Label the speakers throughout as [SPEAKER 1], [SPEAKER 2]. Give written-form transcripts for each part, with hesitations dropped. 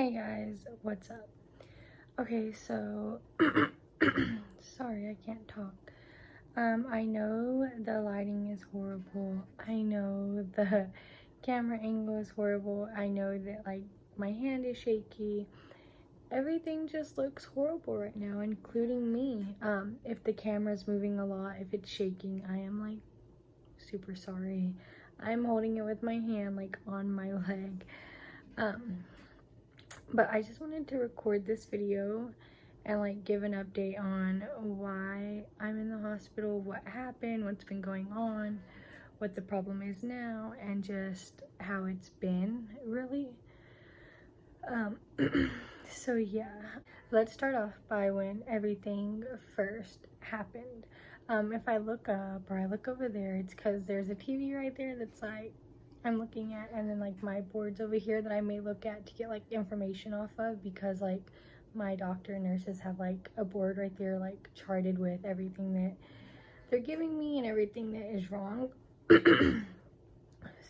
[SPEAKER 1] Hey guys, what's up? Okay, so sorry, I can't talk. I know the lighting is horrible. I know the camera angle is horrible. I know that like my hand is shaky. Everything just looks horrible right now, including me. If the camera's moving a lot, if it's shaking, I am like super sorry. I'm holding it with my hand like on my leg. But I just wanted to record this video and like give an update on why I'm in the hospital, what happened, what's been going on, what the problem is now, and just how it's been really. So yeah, let's start off by when everything first happened. If I look up or I look over there, it's because there's a TV right there that's like I'm looking at, and then like my boards over here that I may look at to get like information off of, because like my doctor and nurses have like a board right there like charted with everything that they're giving me and everything that is wrong.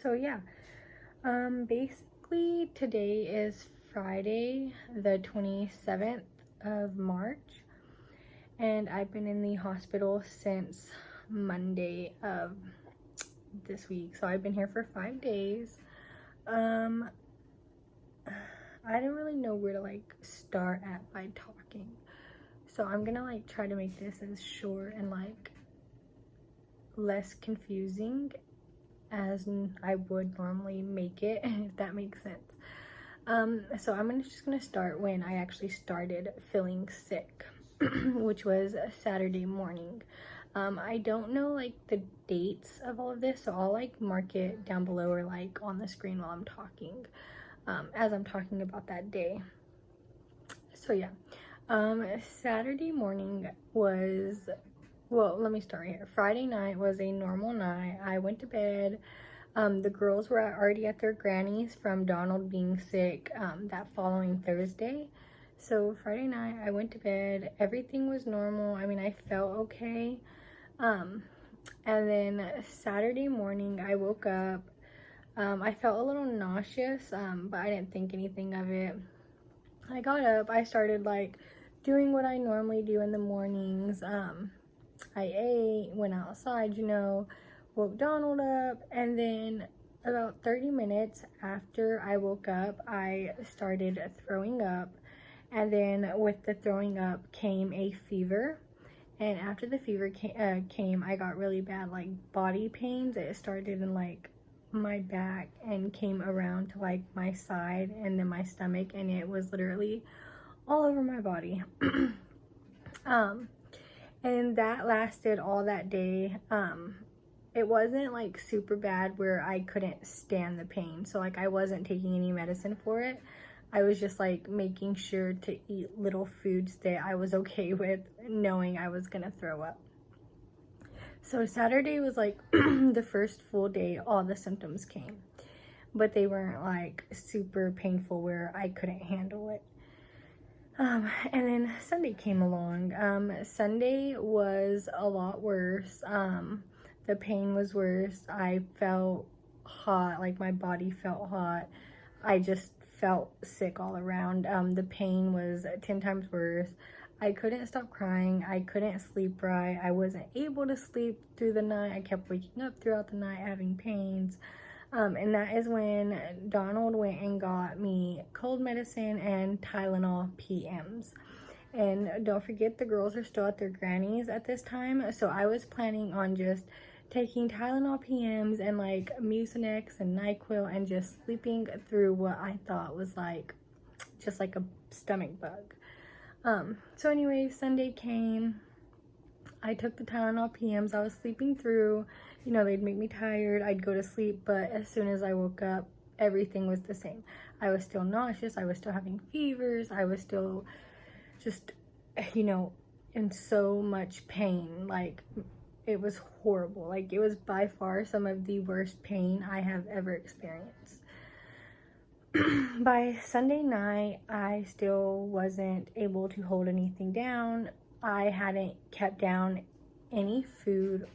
[SPEAKER 1] So yeah, basically today is Friday the 27th of March, and I've been in the hospital since Monday of this week. So I've been here for 5 days. I don't really know where to like start at by talking, so I'm gonna like try to make this as short and like less confusing as I would normally make it, if that makes sense. So I'm just gonna start when I actually started feeling sick, which was Saturday morning. I don't know like the dates of all of this, so I'll like mark it down below or like on the screen while I'm talking, as I'm talking about that day. So yeah, Saturday morning was, well, let me start here. Friday night was a normal night. I went to bed. The girls were already at their granny's from Donald being sick that following Thursday. So Friday night I went to bed. Everything was normal. I mean, I felt okay. And then Saturday morning I woke up. I felt a little nauseous, but I didn't think anything of it. I got up. I started like doing what I normally do in the mornings. I ate, went outside, woke Donald up, and then about 30 minutes after I woke up, I started throwing up, and then with the throwing up came a fever, and after the fever came, I got really bad like body pains. It started in like my back and came around to like my side and then my stomach, and it was literally all over my body. And that lasted all that day. It wasn't like super bad where I couldn't stand the pain, so like I wasn't taking any medicine for it. I was just like making sure to eat little foods that I was okay with, knowing I was gonna throw up. So Saturday was like the first full day all the symptoms came, but they weren't like super painful where I couldn't handle it. And then Sunday came along. Sunday was a lot worse. The pain was worse. I felt hot, like my body felt hot. I just felt sick all around. The pain was 10 times worse. I couldn't stop crying. I couldn't sleep right. I wasn't able to sleep through the night. I kept waking up throughout the night having pains. And that is when Donald went and got me cold medicine and Tylenol PMs. And don't forget, the girls are still at their grannies at this time, so I was planning on just taking Tylenol PMs and like Mucinex and NyQuil and just sleeping through what I thought was like just like a stomach bug. So anyway, Sunday came. I took the Tylenol PMs. I was sleeping through. They'd make me tired. I'd go to sleep, but as soon as I woke up, everything was the same. I was still nauseous. I was still having fevers. I was still just, in so much pain. Like, it was horrible. Like, it was by far some of the worst pain I have ever experienced. By Sunday night, I still wasn't able to hold anything down. I hadn't kept down any food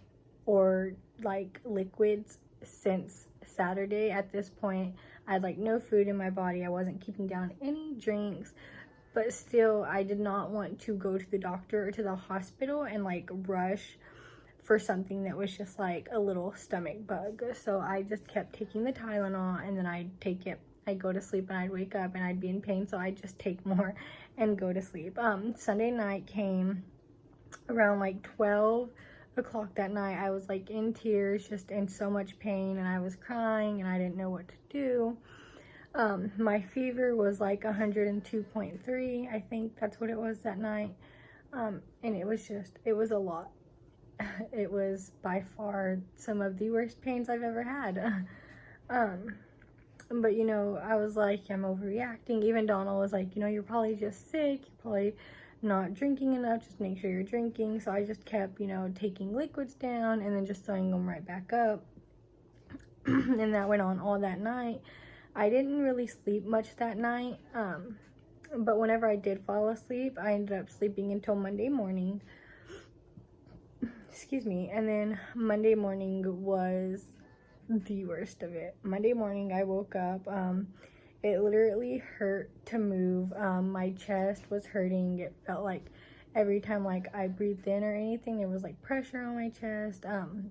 [SPEAKER 1] or like liquids since Saturday. At this point, I had like no food in my body. I wasn't keeping down any drinks, but still I did not want to go to the doctor or to the hospital and like rush for something that was just like a little stomach bug. So I just kept taking the Tylenol, and then I'd take it, I'd go to sleep, and I'd wake up and I'd be in pain, so I'd just take more and go to sleep. Sunday night came around like 12 o'clock that night. I was like in tears, just in so much pain, and I was crying and I didn't know what to do. My fever was like 102.3, I think that's what it was that night. And it was a lot. It was by far some of the worst pains I've ever had. But you know, I was like, I'm overreacting. Even Donald was like, you know, you're probably just sick, you're probably not drinking enough, just make sure you're drinking. So I just kept, you know, taking liquids down and then just throwing them right back up. And that went on all that night. I didn't really sleep much that night, but whenever I did fall asleep, I ended up sleeping until Monday morning. Excuse me. And then Monday morning was the worst of it. Monday morning I woke up, it literally hurt to move. My chest was hurting. It felt like every time like I breathed in or anything, there was like pressure on my chest.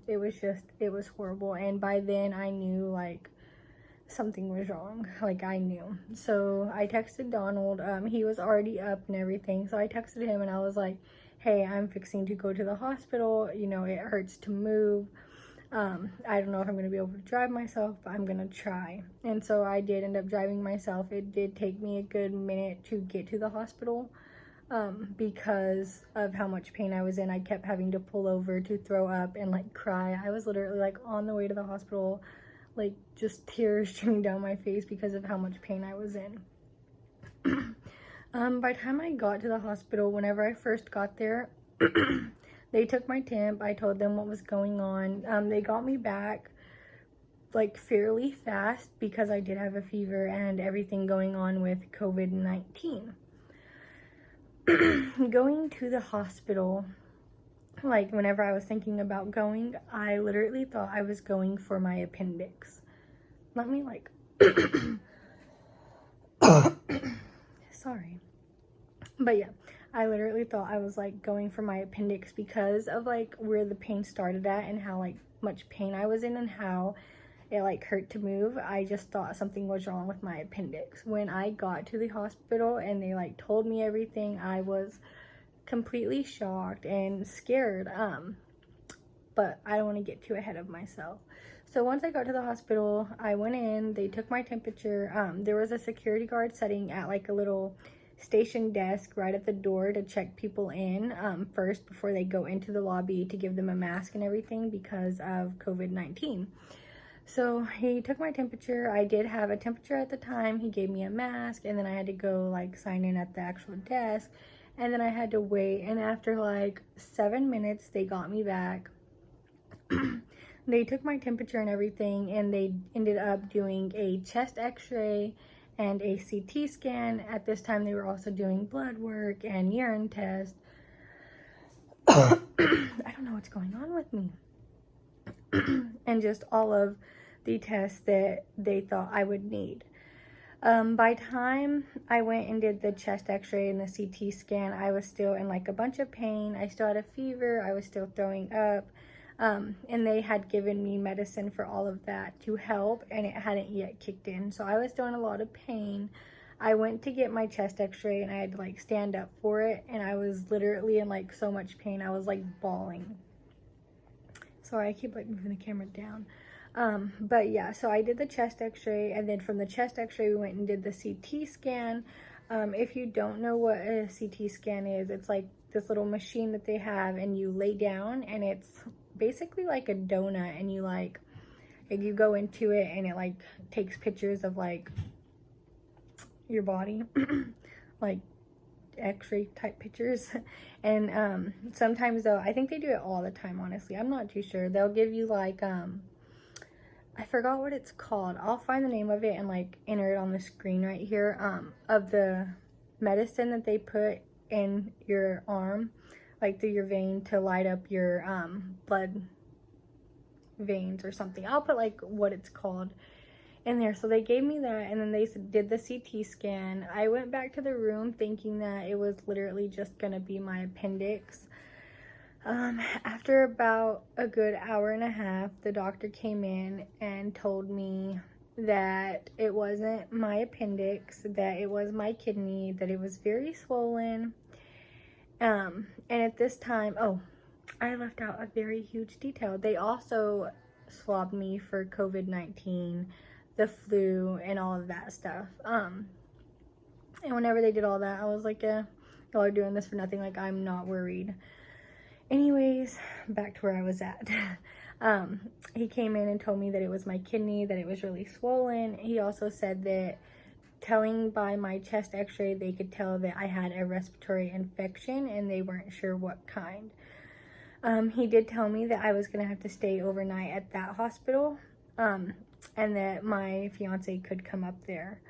[SPEAKER 1] It was horrible. And by then I knew like something was wrong. Like I knew. So I texted Donald. He was already up and everything. So I texted him and I was like, hey, I'm fixing to go to the hospital. You know, it hurts to move. I don't know if I'm going to be able to drive myself, but I'm going to try. And so I did end up driving myself. It did take me a good minute to get to the hospital, because of how much pain I was in. I kept having to pull over to throw up and like cry. I was literally like on the way to the hospital, like just tears streaming down my face because of how much pain I was in. By the time I got to the hospital, whenever I first got there, they took my temp. I told them what was going on. They got me back like fairly fast because I did have a fever and everything going on with COVID-19. Going to the hospital, like whenever I was thinking about going, I literally thought I was going for my appendix. Let me like sorry. But yeah, I literally thought I was like going for my appendix because of like where the pain started at and how like much pain I was in and how it like hurt to move. I just thought something was wrong with my appendix. When I got to the hospital and they like told me everything, I was completely shocked and scared. But I don't want to get too ahead of myself. So once I got to the hospital, I went in, they took my temperature. There was a security guard sitting at like a little station desk right at the door to check people in first before they go into the lobby, to give them a mask and everything because of COVID-19. So he took my temperature. I did have a temperature at the time. He gave me a mask, and then I had to go like sign in at the actual desk, and then I had to wait. And after like 7 minutes, they got me back. They took my temperature and everything, and they ended up doing a chest x-ray and a CT scan. At this time, they were also doing blood work and urine tests. I don't know what's going on with me. And just all of the tests that they thought I would need. By time I went and did the chest x-ray and the CT scan, I was still in like a bunch of pain. I still had a fever. I was still throwing up. And they had given me medicine for all of that to help, and it hadn't yet kicked in. So I was still in a lot of pain. I went to get my chest x-ray and I had to like stand up for it, and I was literally in like so much pain. I was like bawling. Sorry, I keep like moving the camera down. But yeah, so I did the chest x-ray, and then from the chest x-ray we went and did the CT scan. If you don't know what a CT scan is, it's like this little machine that they have, and you lay down, and it's basically like a donut, and you like you go into it and it like takes pictures of like your body like x-ray type pictures. And sometimes though, I think they do it all the time, honestly, I'm not too sure, they'll give you like I forgot what it's called. I'll find the name of it and like enter it on the screen right here, of the medicine that they put in your arm, like through your vein, to light up your blood veins or something. I'll put like what it's called in there. So they gave me that, and then they did the CT scan. I went back to the room thinking that it was literally just gonna be my appendix. After about a good hour and a half, the doctor came in and told me that it wasn't my appendix, that it was my kidney, that it was very swollen. And at this time, oh, I left out a very huge detail. They also swabbed me for COVID-19, the flu, and all of that stuff. And whenever they did all that, I was like, yeah, y'all are doing this for nothing. Like, I'm not worried. Anyways, back to where I was at. He came in and told me that it was my kidney, that it was really swollen. He also said that telling by my chest x-ray, they could tell that I had a respiratory infection and they weren't sure what kind. He did tell me that I was going to have to stay overnight at that hospital, and that my fiance could come up there.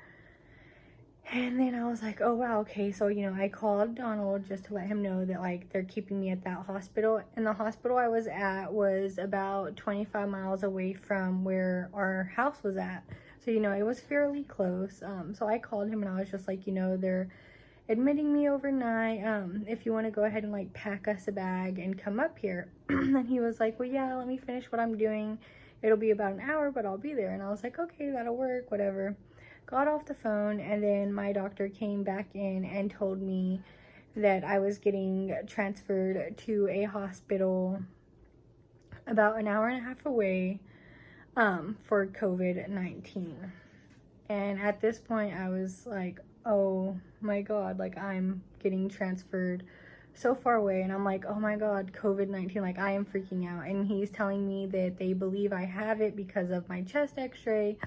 [SPEAKER 1] And then I was like, oh wow, okay. So, you know, I called Donald just to let him know that, like, they're keeping me at that hospital. And the hospital I was at was about 25 miles away from where our house was at. So, you know, it was fairly close. So I called him and I was just like, you know, they're admitting me overnight. If you want to go ahead and, like, pack us a bag and come up here. And he was like, well, yeah, let me finish what I'm doing. It'll be about an hour, but I'll be there. And I was like, okay, that'll work, whatever. Got off the phone, and then my doctor came back in and told me that I was getting transferred to a hospital about an hour and a half away for COVID-19. And at this point, I was like, oh my God, like, I'm getting transferred so far away. And I'm like, oh my God, COVID-19, like, I am freaking out. And he's telling me that they believe I have it because of my chest x-ray,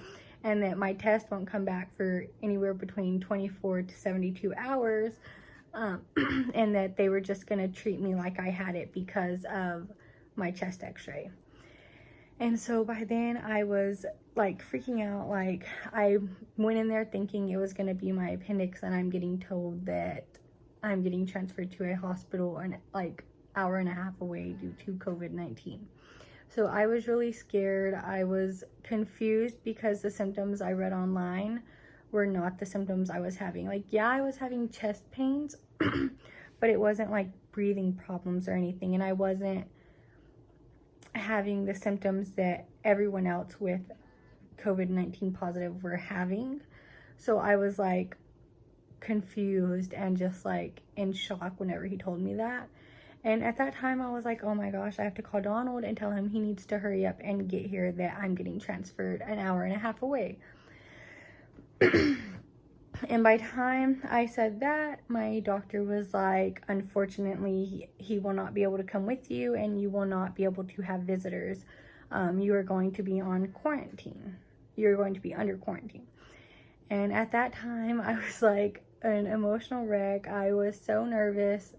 [SPEAKER 1] and that my test won't come back for anywhere between 24 to 72 hours, and that they were just going to treat me like I had it because of my chest x-ray. And so by then I was, like, freaking out. Like, I went in there thinking it was going to be my appendix, and I'm getting told that I'm getting transferred to a hospital an, like, hour and a half away due to COVID-19. So I was really scared. I was confused because the symptoms I read online were not the symptoms I was having. Like, yeah, I was having chest pains, but it wasn't like breathing problems or anything. And I wasn't having the symptoms that everyone else with COVID-19 positive were having. So I was, like, confused and just, like, in shock whenever he told me that. And at that time, I was like, oh my gosh, I have to call Donald and tell him he needs to hurry up and get here, that I'm getting transferred an hour and a half away. And by the time I said that, my doctor was like, unfortunately, he will not be able to come with you, and you will not be able to have visitors. You are going to be on quarantine. You're going to be under quarantine. And at that time, I was like an emotional wreck. I was so nervous.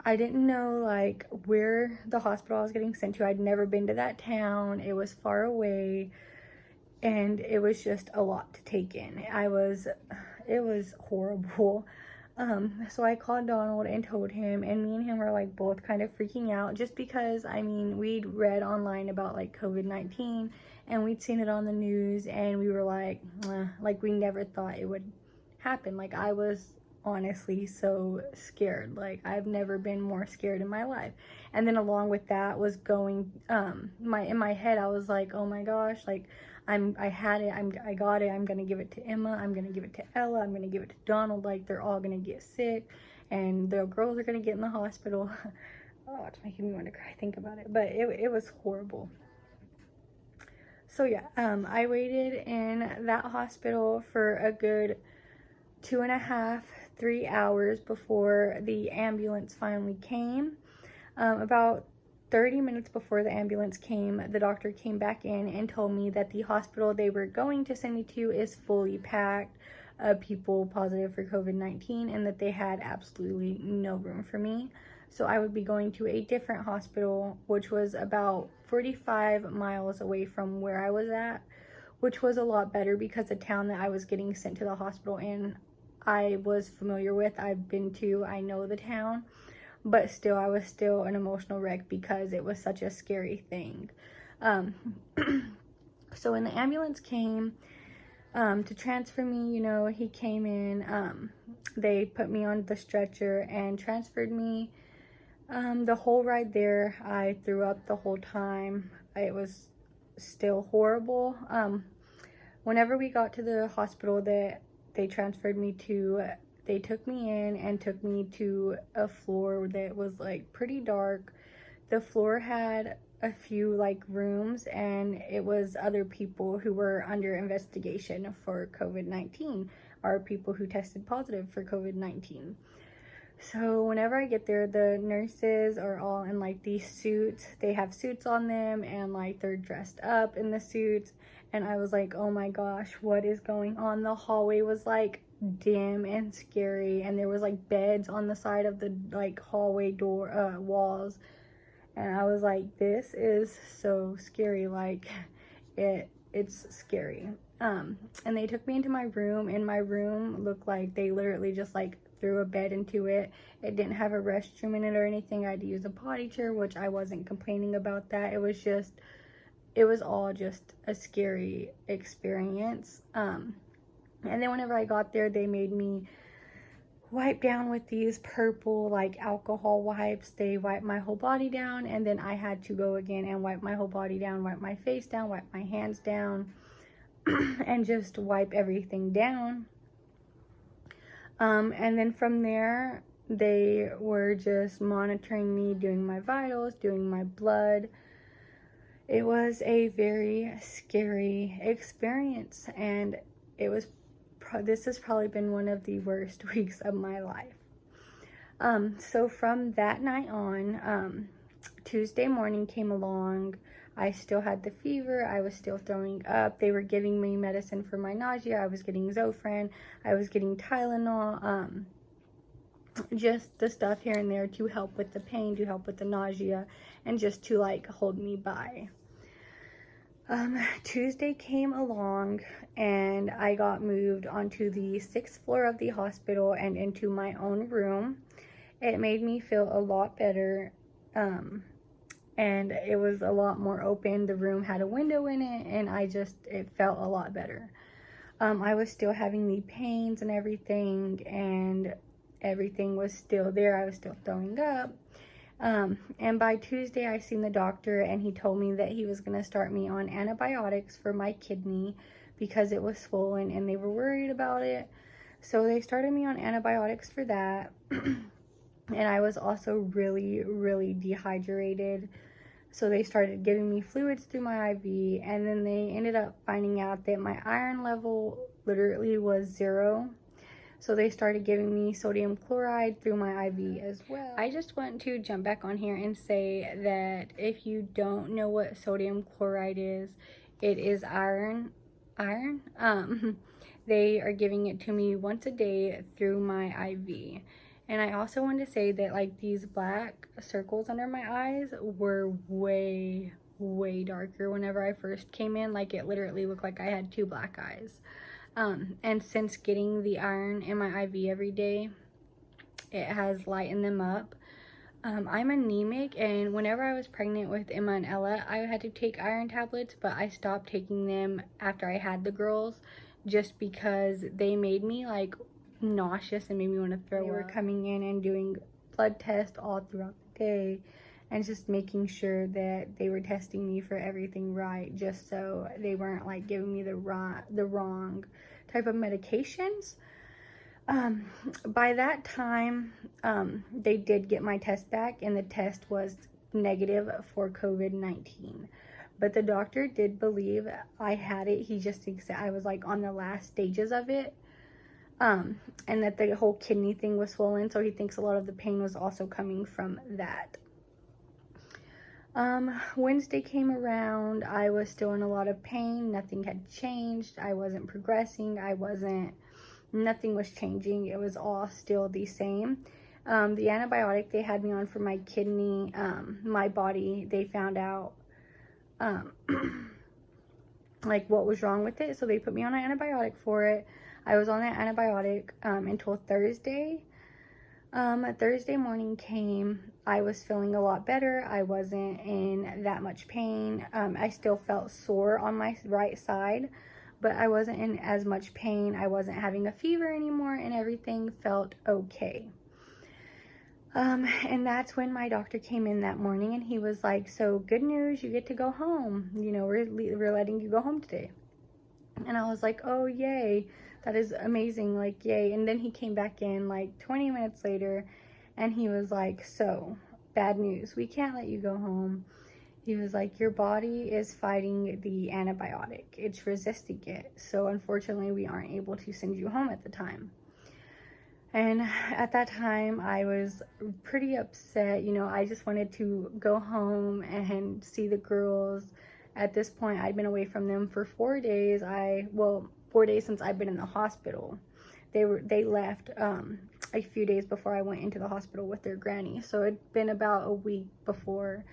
[SPEAKER 1] I didn't know, like, where the hospital I was getting sent to. I'd never been to that town. It was far away, and it was just a lot to take in. It was horrible. So I called Donald and told him, and me and him were, like, both kind of freaking out, just because, I mean, we'd read online about, like, COVID-19, and we'd seen it on the news, and we were like, we never thought it would happen. Like, I was honestly so scared. Like, I've never been more scared in my life. And then along with that was going, in my head, I was like, oh my gosh, like, I got it, I'm gonna give it to Emma, I'm gonna give it to Ella, I'm gonna give it to Donald, like, they're all gonna get sick, and the girls are gonna get in the hospital. Oh, it's making me want to cry, think about it. But it was horrible. So yeah, I waited in that hospital for a good 2.5 to 3 hours before the ambulance finally came. About 30 minutes before the ambulance came, the doctor came back in and told me that the hospital they were going to send me to is fully packed of people positive for COVID-19, and that they had absolutely no room for me. So I would be going to a different hospital, which was about 45 miles away from where I was at, which was a lot better because the town that I was getting sent to the hospital in, I was familiar with, I've been to, I know the town, but still, I was still an emotional wreck because it was such a scary thing. So when the ambulance came, to transfer me. You know, he came in, they put me on the stretcher and transferred me. The whole ride there, I threw up the whole time. It was still horrible. Whenever we got to the hospital that they transferred me to, they took me in and took me to a floor that was like pretty dark. The floor had a few like rooms, and it was other people who were under investigation for COVID-19, or people who tested positive for COVID-19. So whenever I get there, the nurses are all in like these suits. They have suits on them, and like they're dressed up in the suits. And I was like, oh my gosh, what is going on? The hallway was like dim and scary, and there was like beds on the side of the like hallway door walls. And I was like, this is so scary. Like it's scary. And they took me into my room, and my room looked like they literally just like threw a bed into it. It didn't have a restroom in it or anything. I had to use a potty chair, which I wasn't complaining about that. It was all just a scary experience. And then whenever I got there, they made me wipe down with these purple like alcohol wipes. They wiped my whole body down, and then I had to go again and wipe my whole body down, wipe my face down, wipe my hands down, and just wipe everything down. And then from there, they were just monitoring me, doing my vitals, doing my blood. It was a very scary experience, and this has probably been one of the worst weeks of my life. So from that night on, Tuesday morning came along. I still had the fever. I was still throwing up. They were giving me medicine for my nausea. I was getting Zofran. I was getting Tylenol. Just the stuff here and there to help with the pain, to help with the nausea, and just to like hold me by. Tuesday came along, and I got moved onto the 6th floor of the hospital and into my own room. It made me feel a lot better. And it was a lot more open. The room had a window in it, and it felt a lot better. I was still having the pains and everything was still there. I was still throwing up. And by Tuesday, I seen the doctor, and he told me that he was going to start me on antibiotics for my kidney because it was swollen, and they were worried about it. So they started me on antibiotics for that. And I was also really, really dehydrated. So they started giving me fluids through my IV, and then they ended up finding out that my iron level literally was 0. So they started giving me sodium chloride through my IV as well. I just want to jump back on here and say that if you don't know what sodium chloride is, it is iron. They are giving it to me once a day through my IV. And I also want to say that like these black circles under my eyes were way, way darker whenever I first came in. Like it literally looked like I had 2 black eyes. And since getting the iron in my IV every day, it has lightened them up. I'm anemic, and whenever I was pregnant with Emma and Ella, I had to take iron tablets, but I stopped taking them after I had the girls just because they made me like nauseous and made me want to throw up. They were coming in and doing blood tests all throughout the day and just making sure that they were testing me for everything right, just so they weren't like giving me the wrong type of medications. By that time, they did get my test back, and the test was negative for COVID-19. But the doctor did believe I had it. He just thinks that I was like on the last stages of it. And that the whole kidney thing was swollen, so he thinks a lot of the pain was also coming from that. Wednesday came around. I was still in a lot of pain. Nothing had changed. I wasn't progressing. Nothing was changing. It was all still the same. The antibiotic they had me on for my kidney, my body, they found out like what was wrong with it, so they put me on an antibiotic for it. I was on that antibiotic until Thursday. Thursday morning came. I was feeling a lot better. I wasn't in that much pain. I still felt sore on my right side, but I wasn't in as much pain. I wasn't having a fever anymore, and everything felt okay. And that's when my doctor came in that morning, and he was like, so good news, you get to go home. You know, we're letting you go home today. And I was like, oh, yay. That is amazing. Like, yay. And then he came back in like 20 minutes later, and he was like, so bad news. We can't let you go home. He was like, your body is fighting the antibiotic. It's resisting it. So unfortunately, we aren't able to send you home at the time. And at that time, I was pretty upset. You know, I just wanted to go home and see the girls. At this point, I'd been away from them for 4 days. 4 days since I've been in the hospital. They left a few days before I went into the hospital with their granny. So it'd been about a week before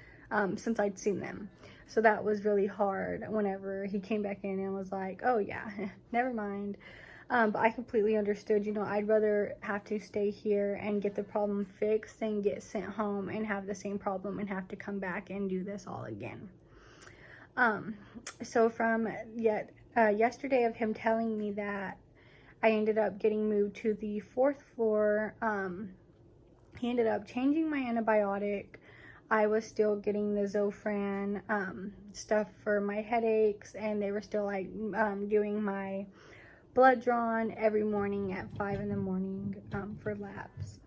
[SPEAKER 1] since I'd seen them. So that was really hard whenever he came back in and was like, oh yeah, never mind. But I completely understood. You know, I'd rather have to stay here and get the problem fixed than get sent home and have the same problem and have to come back and do this all again. So from yesterday of him telling me that, I ended up getting moved to the 4th floor. He ended up changing my antibiotic. I was still getting the Zofran stuff for my headaches, and they were still like doing my blood drawn every morning at 5 in the morning for labs.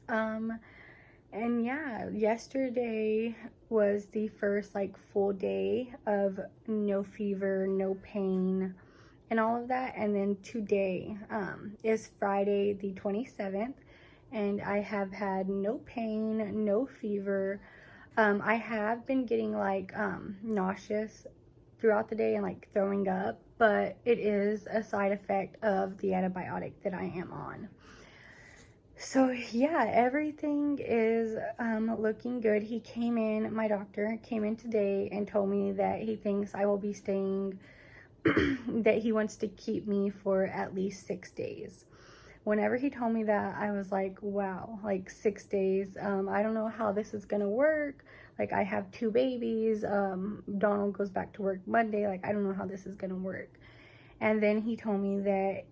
[SPEAKER 1] And yeah, yesterday was the first like full day of no fever, no pain, and all of that. And then today is Friday the 27th, and I have had no pain, no fever. I have been getting like nauseous throughout the day and like throwing up, but it is a side effect of the antibiotic that I am on. So yeah, everything is looking good. He came in, my doctor came in today and told me that he thinks I will be staying, that he wants to keep me for at least 6 days. Whenever he told me that, I was like, wow, like 6 days. I don't know how this is gonna work. Like, I have 2 babies. Donald goes back to work Monday. Like, I don't know how this is gonna work. And then he told me that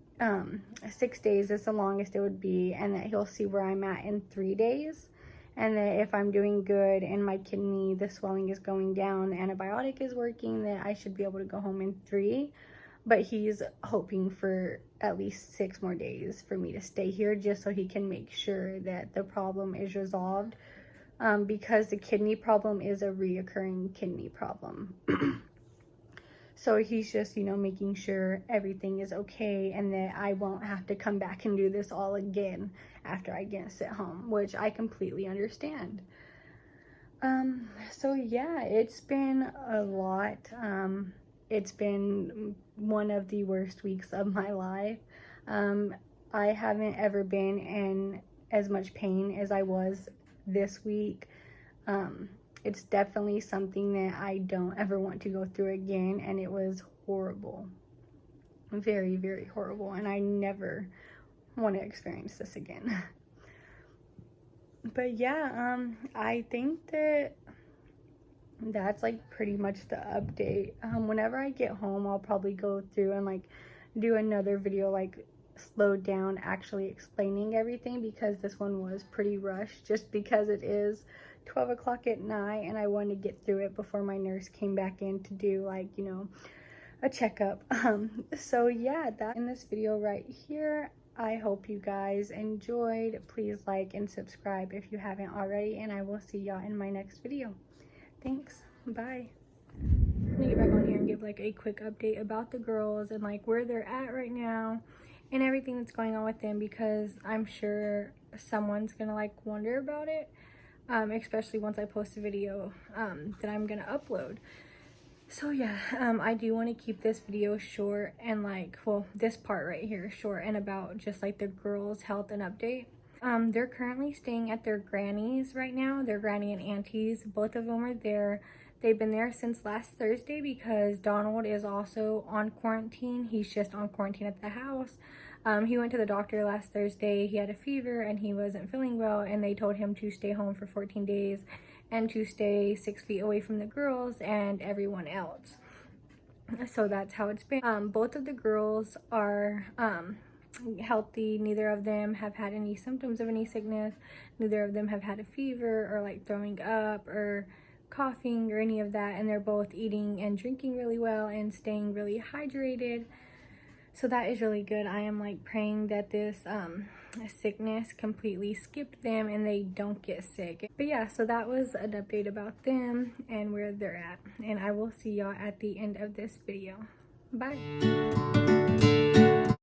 [SPEAKER 1] 6 days is the longest it would be, and that he'll see where I'm at in 3 days. And that if I'm doing good and my kidney, the swelling is going down, the antibiotic is working, that I should be able to go home in 3. But he's hoping for at least 6 more days for me to stay here, just so he can make sure that the problem is resolved, because the kidney problem is a reoccurring kidney problem. So he's just, you know, making sure everything is okay and that I won't have to come back and do this all again after I get sent home, which I completely understand. So yeah, it's been a lot. It's been one of the worst weeks of my life. I haven't ever been in as much pain as I was this week. It's definitely something that I don't ever want to go through again, and it was horrible. Very, very horrible, and I never want to experience this again. But yeah, I think that that's like pretty much the update. Whenever I get home, I'll probably go through and like do another video, like slowed down, actually explaining everything, because this one was pretty rushed, just because it is 12 o'clock at night and I wanted to get through it before my nurse came back in to do, like, you know, a checkup. So yeah, that in this video right here. I hope you guys enjoyed. Please like and subscribe if you haven't already, and I will see y'all in my next video. Thanks. Bye. I'm gonna get back on here and give like a quick update about the girls and like where they're at right now and everything that's going on with them, because I'm sure someone's gonna like wonder about it, especially once I post a video that I'm gonna upload. So yeah, I do want to keep this video short and like, well, this part right here short and about just like the girls' health and update. They're currently staying at their grannies right now, their granny and aunties. Both of them are there. They've been there since last Thursday because Donald is also on quarantine. He's just on quarantine at the house. He went to the doctor last Thursday. He had a fever and he wasn't feeling well, and they told him to stay home for 14 days and to stay 6 feet away from the girls and everyone else. So that's how it's been. Both of the girls are healthy. Neither of them have had any symptoms of any sickness. Neither of them have had a fever or like throwing up or coughing or any of that, and they're both eating and drinking really well and staying really hydrated. So that is really good. I am like praying that this sickness completely skipped them and they don't get sick. But yeah, so that was an update about them and where they're at, and I will see y'all at the end of this video. Bye.